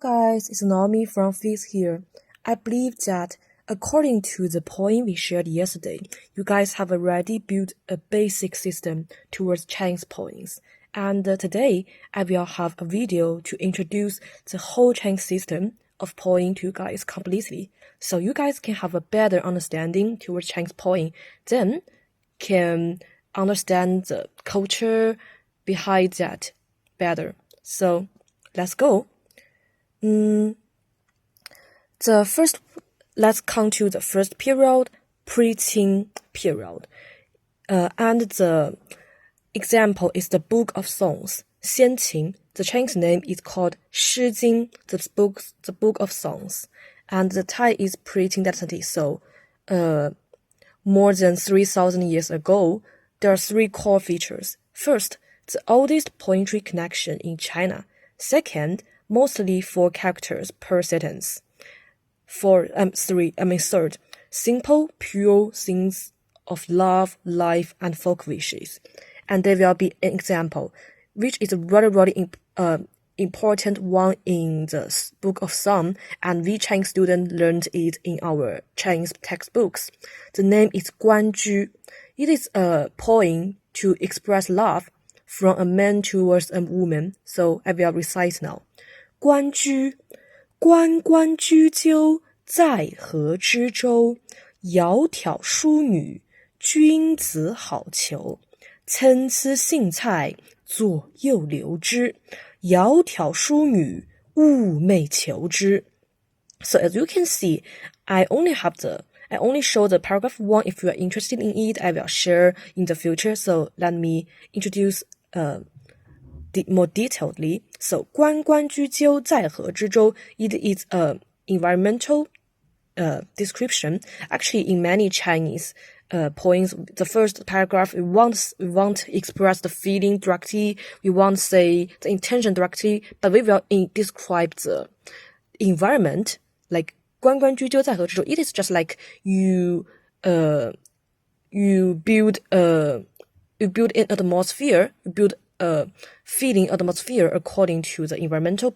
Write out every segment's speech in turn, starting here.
guys, it's Naomi from Fizz here. I believe that according to the point we shared yesterday, you guys have already built a basic system towards Chinese poems. And today, I will have a video to introduce the whole Chinese system of poem to you guys completely. So you guys can have a better understanding towards Chinese poem, then can understand the culture behind that better. So let's go. Let's come to the first period, pre-Qing period. And the example is the Book of Songs, 先秦. The Chinese name is called 诗经, the book of songs. And the time is pre-Qing dynasty, so more than 3,000 years ago, there are three core features. First, the oldest poetry connection in China. Second, mostly 4 characters per sentence. Third, simple, pure things of love, life, and folk wishes. And there will be an example, which is really important one in the Book of Song, and we Chinese students learned it in our Chinese textbooks. The name is 关雎. It is a poem to express love from a man towards a woman. So I will recite now. 关雎，关关雎鸠，在河之洲。窈窕淑女，君子好逑。参差荇菜，左右流之。窈窕淑女，寤寐求之. So as you can see, I only show the paragraph 1. If you are interested in it, I will share in the future. So let me introduce more detailedly. So 关关雎鸠，在河之洲. It is a environmental description. Actually, in many Chinese poems, the first paragraph we want to express the feeling directly. We want to say the intention directly, but we will describe the environment. Like 关关雎鸠，在河之洲. It is just like you build an atmosphere. You build a feeling atmosphere according to the environmental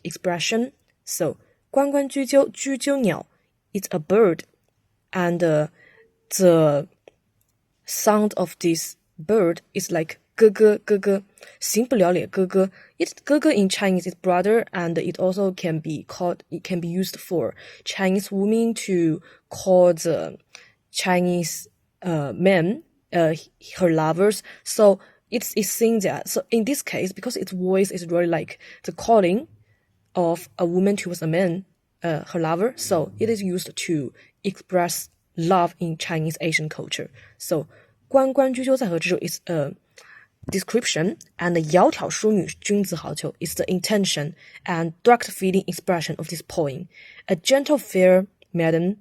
expression. So 关关雎鸠，雎鸠鸟, it's a bird, and the sound of this bird is like 哥哥哥哥, 行不了了哥哥.哥哥 in Chinese is brother, and it also can be used for Chinese women to call the Chinese men her lovers. So it's saying that. So in this case, because its voice is really like the calling of a woman towards a man, her lover, so it is used to express love in Chinese Asian culture. So 关关雎鸠，在河之洲 is a description, and 窈窕淑女，君子好逑 is the intention and direct feeling expression of this poem. A gentle fair maiden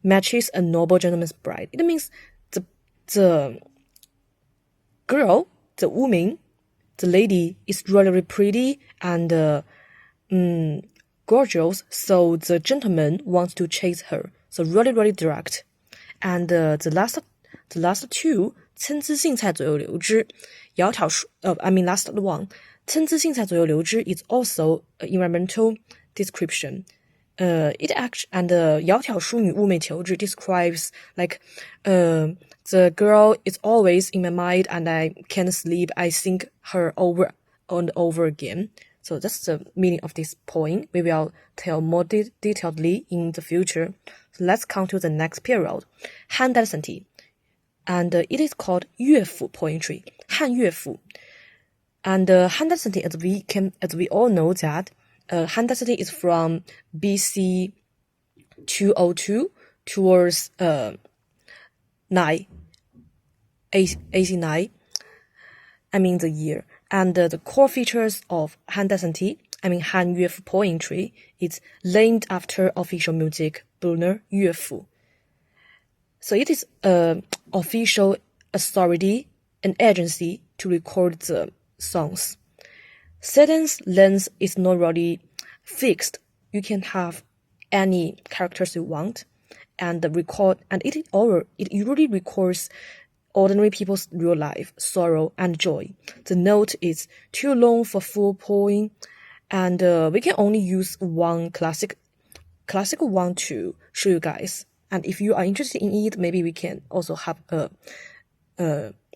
matches a noble gentleman's bride. It means the girl, the woman, the lady is really pretty and gorgeous, so the gentleman wants to chase her. So really direct. And the last two, 参差荇菜，左右流之。last one, 参差荇菜，左右流之 is also an environmental description. It actually, and 窈窕淑女，寤寐求之 describes like the girl is always in my mind and I can't sleep. I think her over and over again. So that's the meaning of this poem. We will tell more detailedly in the future. So let's come to the next period, Han Dynasty. And it is called 乐府 poetry, Han 乐府. And Han Dynasty, as we all know that Han Dynasty is from BC 202 towards 9, AC 9. I mean the year. And the core features of Han Dynasty, Han 乐府 poetry, is named after official music Brunner 乐府. So it is official authority and agency to record the songs. Sentence length is not really fixed. You can have any characters you want, and it usually records ordinary people's real life, sorrow, and joy. The note is too long for full poem, and we can only use one classic one to show you guys. And if you are interested in it, maybe we can also have a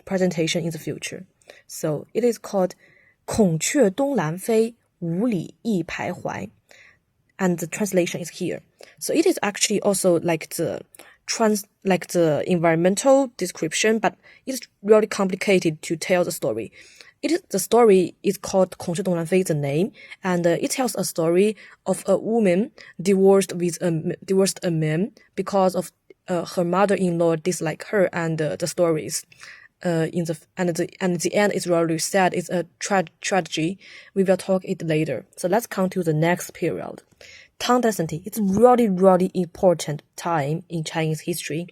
presentation in the future. So it is called 孔雀东南飞，五里一徘徊. And the translation is here. So it is actually also like the environmental description, but it's really complicated to tell the story. The story is called 孔雀东南飞, the name, and it tells a story of a woman divorced a man because of her mother-in-law dislike her, and the stories the end is really sad. It's a tragedy. We will talk it later. So let's come to the next period. Tang Dynasty. It's really important time in Chinese history.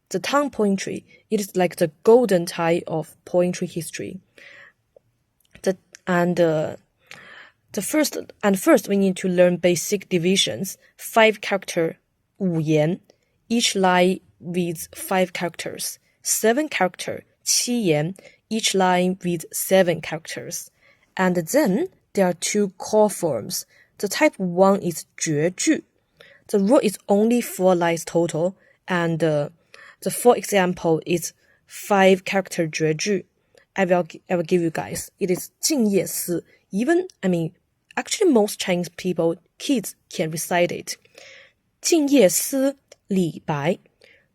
The Tang poetry, it is like the golden time of poetry history. First we need to learn basic divisions. 5 character, 五言, each line with 5 characters. 7 character, 七言, each line with 7 characters. And then there are 2 core forms. The type 1 is 绝句. The rule is only 4 lines total, and the for example is 5 character 绝句. I will give you guys. It is 静夜思. Actually most Chinese people, kids can recite it. 静夜思，李白。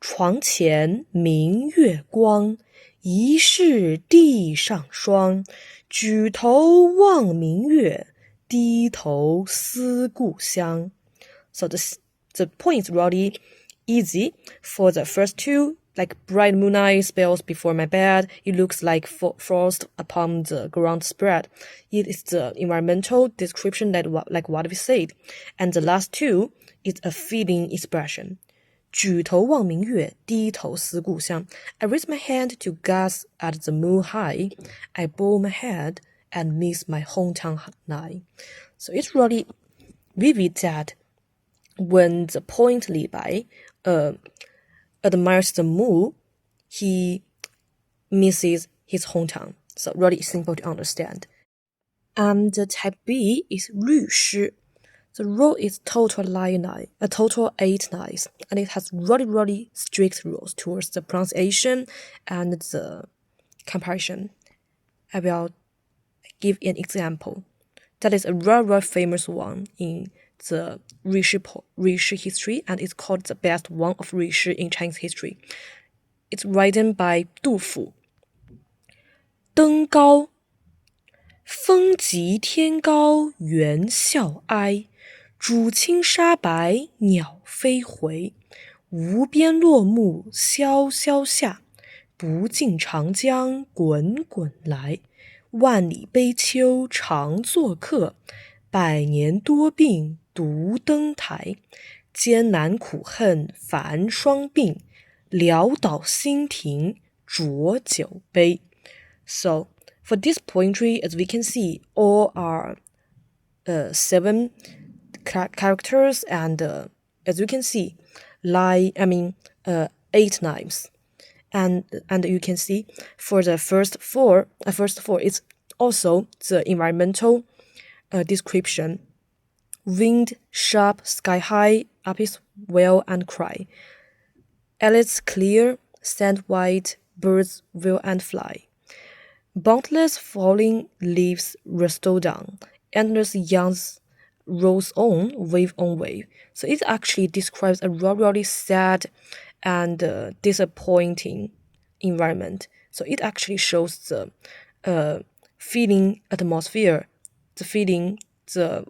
床前明月光，疑是地上霜。举头望明月，低头思故乡. So the point is really easy. For the first 2, like bright moonlight spells before my bed, it looks like frost upon the ground spread. It is the environmental description like what we said. And the last 2 is a feeling expression. 举头望明月，低头思故乡. I raise my hand to gaze at the moon high. I bow my head and miss my hometown nigh. So it's really vivid that when the poet Li Bai admires the moon, he misses his hometown. So really simple to understand. And the type B is 律诗. The rule is total 8 lines, and it has really strict rules towards the pronunciation and the comparison. I will give an example. That is a very famous one in the 律诗 history, and it's called the best one of 律诗 in Chinese history. It's written by 杜甫. 登高，风急天高猿啸哀。渚清沙白鸟飞回，无边落木萧萧下，不尽长江滚滚来。万里悲秋常作客，百年多病独登台。艰难苦恨繁霜鬓，潦倒新停浊酒杯. So, for this poetry, as we can see, all are 7 characters, and as you can see, 8 lines. And you can see for the first four, it's also the environmental description. Wind sharp, sky high, up is well and cry. Islets clear, sand white, birds will and fly. Boundless falling leaves rustle down, endless yarns rolls on wave. So it actually describes a really sad and disappointing environment. So it actually shows the feeling atmosphere, the feeling the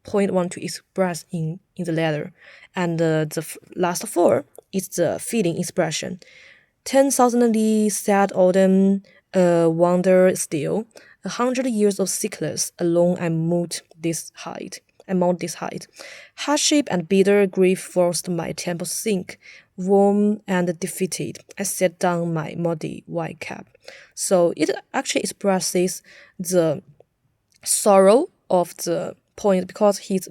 point want to express in the letter. And the last 4 is the feeling expression. 10,000 li sad autumn, wander still. 100 years of sickness, alone I mount this height. Hardship and bitter grief forced my temple sink. Warm and defeated, I set down my muddy white cap. So it actually expresses the sorrow of the poet because he's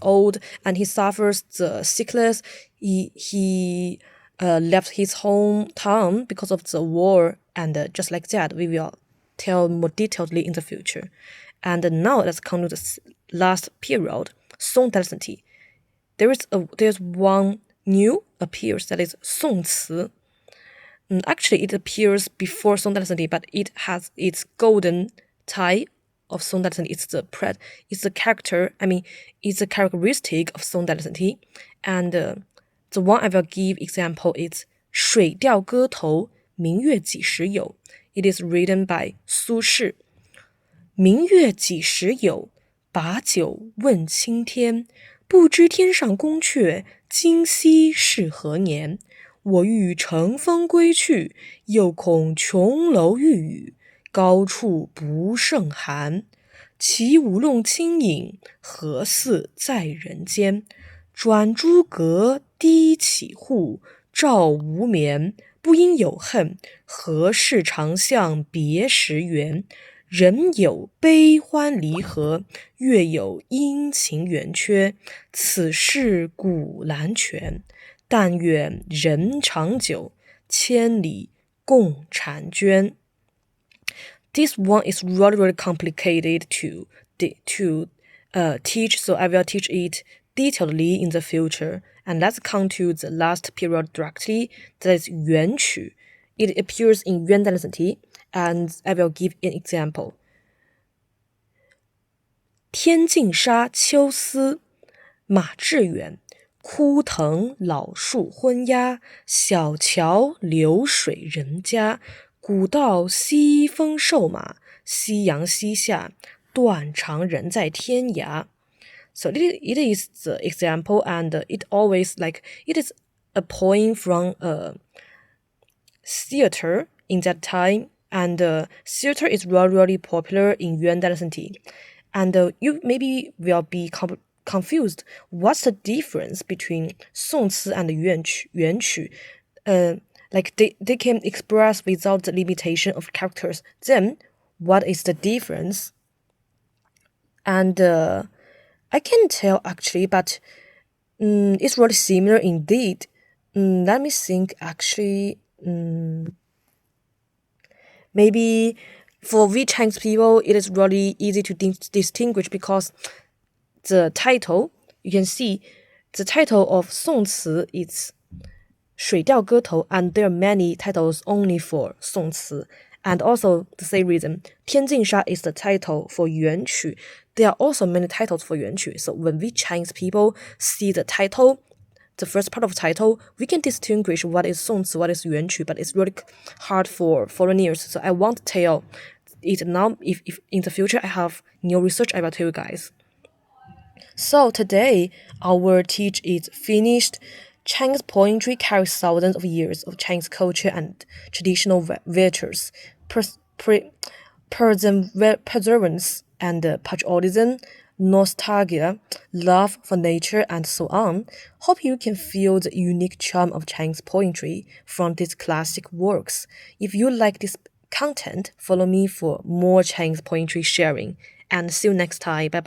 old and he suffers the sickness. He left his hometown because of the war, and just like that, we will tell more detailedly in the future. And now let's come to the last period, Song Dynasty, there's one new appears, that is 宋词. Actually, it appears before Song Dynasty, but it has its golden tie of Song Dynasty. It's the characteristic of Song Dynasty. And the one I will give example is 水调歌头明月几时有. It is written by 苏轼. 明月几时有，把酒问青天。不知天上宫阙，今夕是何年？我欲乘风归去，又恐琼楼玉宇，高处不胜寒。起舞弄清影，何似在人间？转朱阁，低绮户，照无眠。不应有恨，何事长向别时圆？人有悲欢离合，月有阴晴圆缺。此事古难全。但愿人长久，千里共婵娟. This one is really complicated to teach, so I will teach it detailedly in the future. And let's come to the last period directly, that is 元曲. It appears in Yuan Dynasty, and I will give an example. 天净沙·秋思，马致远。枯藤老树昏鸦，小桥流水人家。古道西风瘦马，夕阳西下，断肠人在天涯. So it is the example, and it is a poem from a theater in that time, and theater is really popular in Yuan Dynasty. And you maybe will be confused. What's the difference between 宋词 and 元曲? They can express without the limitation of characters. Then, what is the difference? And I can't tell actually, but it's really similar indeed. Let me think actually. Maybe for we Chinese people, it is really easy to distinguish because the title, you can see the title of 宋词 is 水调歌头, and there are many titles only for 宋词. And also the same reason, 天净沙 is the title for 元曲. There are also many titles for 元曲. So when we Chinese people see the title, the first part of the title, we can distinguish what is 宋词, what is 元曲, but it's really hard for foreigners. So I won't tell it now. If in the future I have new research, I will tell you guys. So today, our teach is finished. Chinese poetry carries thousands of years of Chinese culture and traditional virtues, perseverance and patriotism, nostalgia, love for nature, and so on. Hope you can feel the unique charm of Chinese poetry from these classic works. If you like this content, follow me for more Chinese poetry sharing. And see you next time. Bye bye.